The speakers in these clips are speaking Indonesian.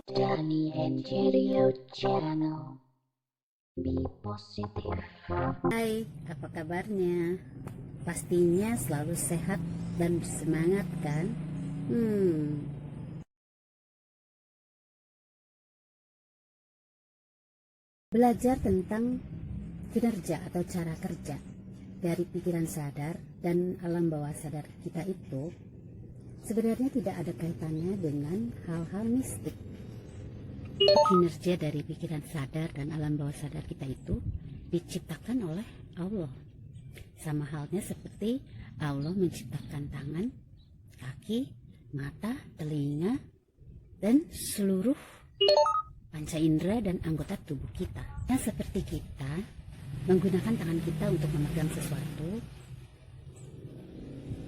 Danny and Cheerio Channel. Be positive. Hai, apa kabarnya? Pastinya selalu sehat dan bersemangat kan? Belajar tentang kinerja atau cara kerja dari pikiran sadar dan alam bawah sadar kita itu sebenarnya tidak ada kaitannya dengan hal-hal mistik. Kinerja dari pikiran sadar dan alam bawah sadar kita itu diciptakan oleh Allah. Sama halnya seperti Allah menciptakan tangan, kaki, mata, telinga, dan seluruh panca indera dan anggota tubuh kita. Nah, seperti kita menggunakan tangan kita untuk memegang sesuatu,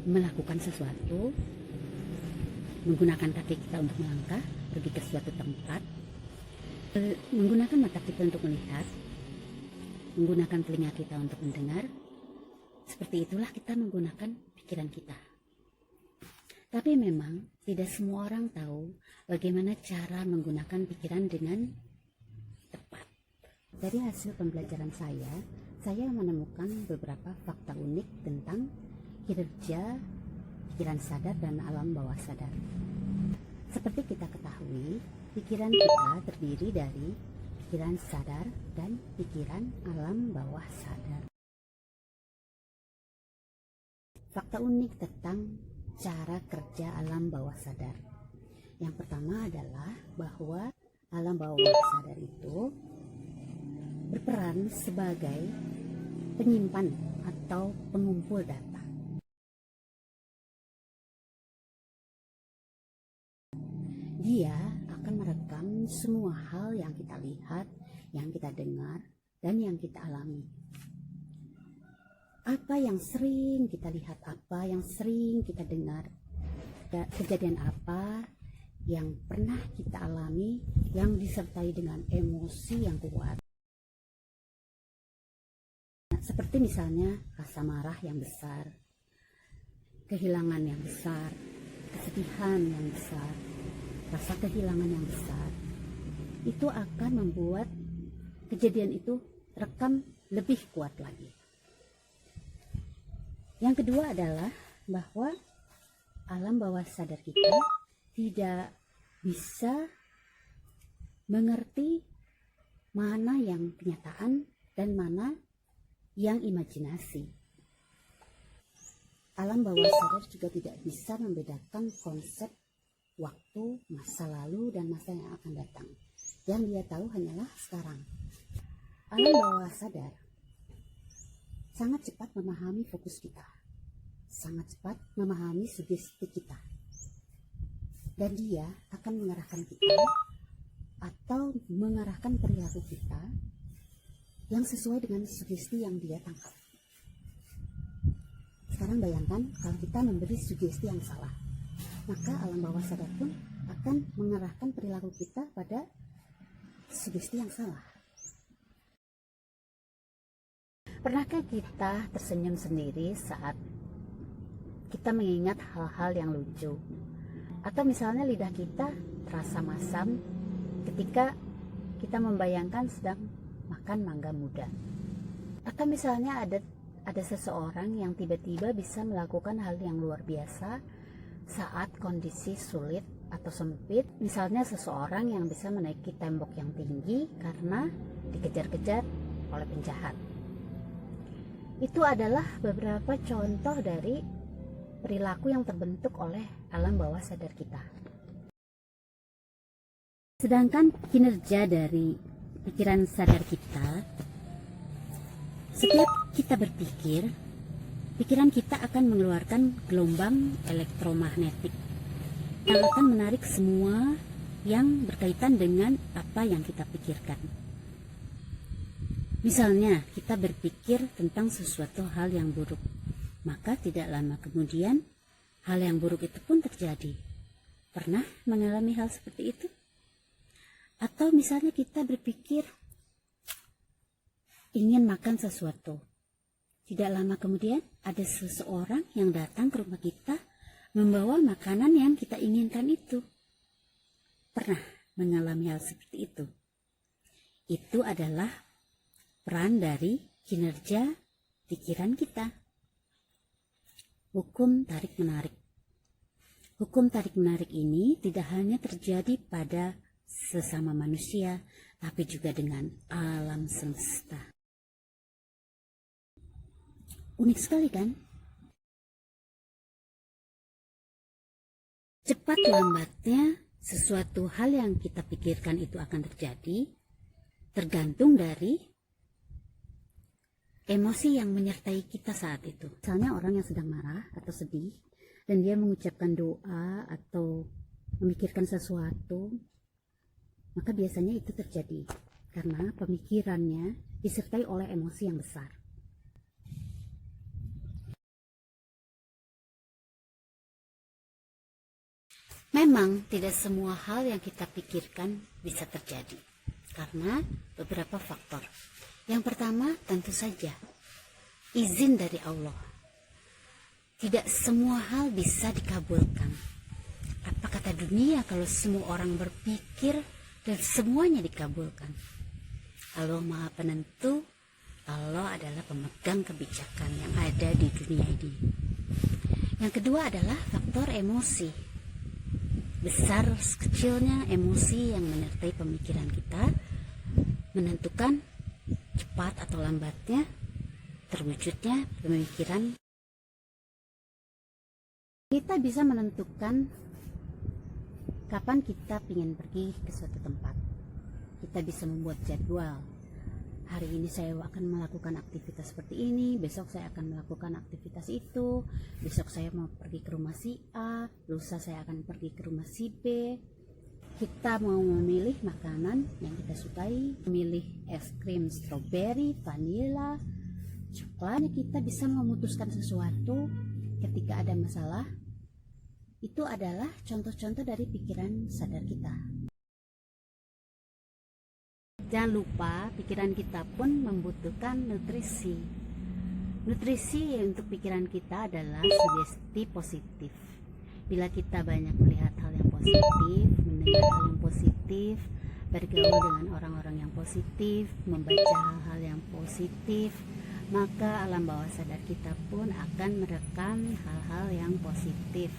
melakukan sesuatu, menggunakan kaki kita untuk melangkah, pergi ke suatu tempat, menggunakan mata kita untuk melihat, menggunakan telinga kita untuk mendengar. Seperti itulah kita menggunakan pikiran kita. Tapi memang tidak semua orang tahu bagaimana cara menggunakan pikiran dengan tepat. Dari hasil pembelajaran saya menemukan beberapa fakta unik tentang kinerja pikiran sadar dan alam bawah sadar. Seperti kita ketahui, pikiran kita terdiri dari pikiran sadar dan pikiran alam bawah sadar. Fakta unik tentang cara kerja alam bawah sadar. Yang pertama adalah bahwa alam bawah sadar itu berperan sebagai penyimpan atau pengumpul data. Dia akan merekam semua hal yang kita lihat, yang kita dengar, dan yang kita alami. Apa yang sering kita lihat, apa yang sering kita dengar, kejadian apa yang pernah kita alami yang disertai dengan emosi yang kuat. Seperti misalnya rasa marah yang besar, kehilangan yang besar, kesedihan yang besar, rasa kehilangan yang besar. Itu akan membuat kejadian itu rekam lebih kuat lagi. Yang kedua adalah bahwa alam bawah sadar kita tidak bisa mengerti mana yang kenyataan dan mana yang imajinasi. Alam bawah sadar juga tidak bisa membedakan konsep waktu, masa lalu, dan masa yang akan datang. Yang dia tahu hanyalah sekarang. Alam bawah sadar sangat cepat memahami fokus kita, sangat cepat memahami sugesti kita, dan dia akan mengarahkan kita atau mengarahkan perilaku kita yang sesuai dengan sugesti yang dia tangkap. Sekarang bayangkan kalau kita memberi sugesti yang salah, maka alam bawah sadar pun akan mengarahkan perilaku kita pada sugesti yang salah. Pernahkah kita tersenyum sendiri saat kita mengingat hal-hal yang lucu? Atau misalnya lidah kita terasa masam ketika kita membayangkan sedang makan mangga muda. Atau misalnya ada seseorang yang tiba-tiba bisa melakukan hal yang luar biasa saat kondisi sulit atau sempit. Misalnya seseorang yang bisa menaiki tembok yang tinggi karena dikejar-kejar oleh penjahat. Itu adalah beberapa contoh dari perilaku yang terbentuk oleh alam bawah sadar kita. Sedangkan kinerja dari pikiran sadar kita, setiap kita berpikir, pikiran kita akan mengeluarkan gelombang elektromagnetik yang akan menarik semua yang berkaitan dengan apa yang kita pikirkan. Misalnya, kita berpikir tentang sesuatu hal yang buruk, maka tidak lama kemudian hal yang buruk itu pun terjadi. Pernah mengalami hal seperti itu? Atau misalnya kita berpikir ingin makan sesuatu, tidak lama kemudian ada seseorang yang datang ke rumah kita membawa makanan yang kita inginkan itu. Pernah mengalami hal seperti itu? Itu adalah peran dari kinerja pikiran kita. Hukum tarik-menarik. Hukum tarik-menarik ini tidak hanya terjadi pada sesama manusia, tapi juga dengan alam semesta. Unik sekali kan? Cepat lambatnya sesuatu hal yang kita pikirkan itu akan terjadi tergantung dari emosi yang menyertai kita saat itu. Misalnya orang yang sedang marah atau sedih dan dia mengucapkan doa atau memikirkan sesuatu, maka biasanya itu terjadi karena pemikirannya disertai oleh emosi yang besar. Memang tidak semua hal yang kita pikirkan bisa terjadi karena beberapa faktor. Yang pertama tentu saja izin dari Allah. Tidak semua hal bisa dikabulkan. Apa kata dunia kalau semua orang berpikir dan semuanya dikabulkan? Allah Maha Penentu, Allah adalah pemegang kebijakan yang ada di dunia ini. Yang kedua adalah faktor emosi. Besar kecilnya emosi yang menyertai pemikiran kita menentukan cepat atau lambatnya terwujudnya pemikiran. Kita bisa menentukan kapan kita ingin pergi ke suatu tempat. Kita bisa membuat jadwal. Hari ini saya akan melakukan aktivitas seperti ini, besok saya akan melakukan aktivitas itu, besok saya mau pergi ke rumah si A, lusa saya akan pergi ke rumah si B. Kita mau memilih makanan yang kita sukai, memilih es krim stroberi, vanila, coklat. Kita bisa memutuskan sesuatu ketika ada masalah. Itu adalah contoh-contoh dari pikiran sadar kita. Jangan lupa pikiran kita pun membutuhkan nutrisi. Nutrisi untuk pikiran kita adalah sugesti positif. Bila kita banyak melihat hal yang positif, mendengar hal yang positif, bergaul dengan orang-orang yang positif, membaca hal-hal yang positif, maka alam bawah sadar kita pun akan merekam hal-hal yang positif.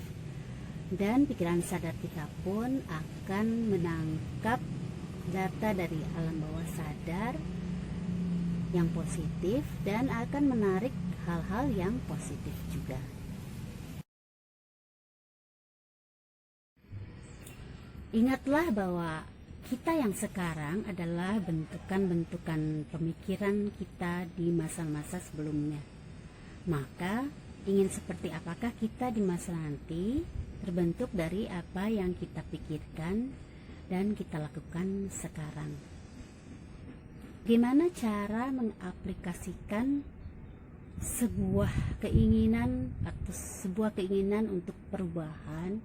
Dan pikiran sadar kita pun akan menangkap data dari alam bawah sadar yang positif dan akan menarik hal-hal yang positif juga. Ingatlah bahwa kita yang sekarang adalah bentukan-bentukan pemikiran kita di masa-masa sebelumnya. Maka ingin seperti apakah kita di masa nanti terbentuk dari apa yang kita pikirkan dan kita lakukan sekarang. Gimana cara mengaplikasikan sebuah keinginan atau sebuah keinginan untuk perubahan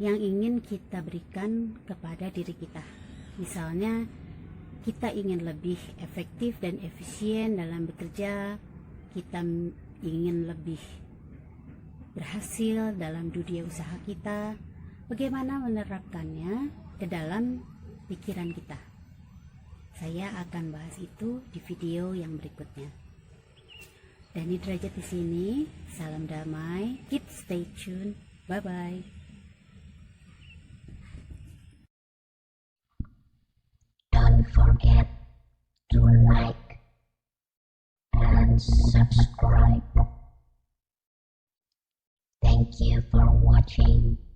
yang ingin kita berikan kepada diri kita? Misalnya kita ingin lebih efektif dan efisien dalam bekerja, kita ingin lebih berhasil dalam dunia usaha kita. Bagaimana menerapkannya ke dalam pikiran kita? Saya akan bahas itu di video yang berikutnya. Dani Derajat di sini. Salam damai. Keep stay tuned. Bye bye. Don't forget to like and subscribe. Thank you for watching.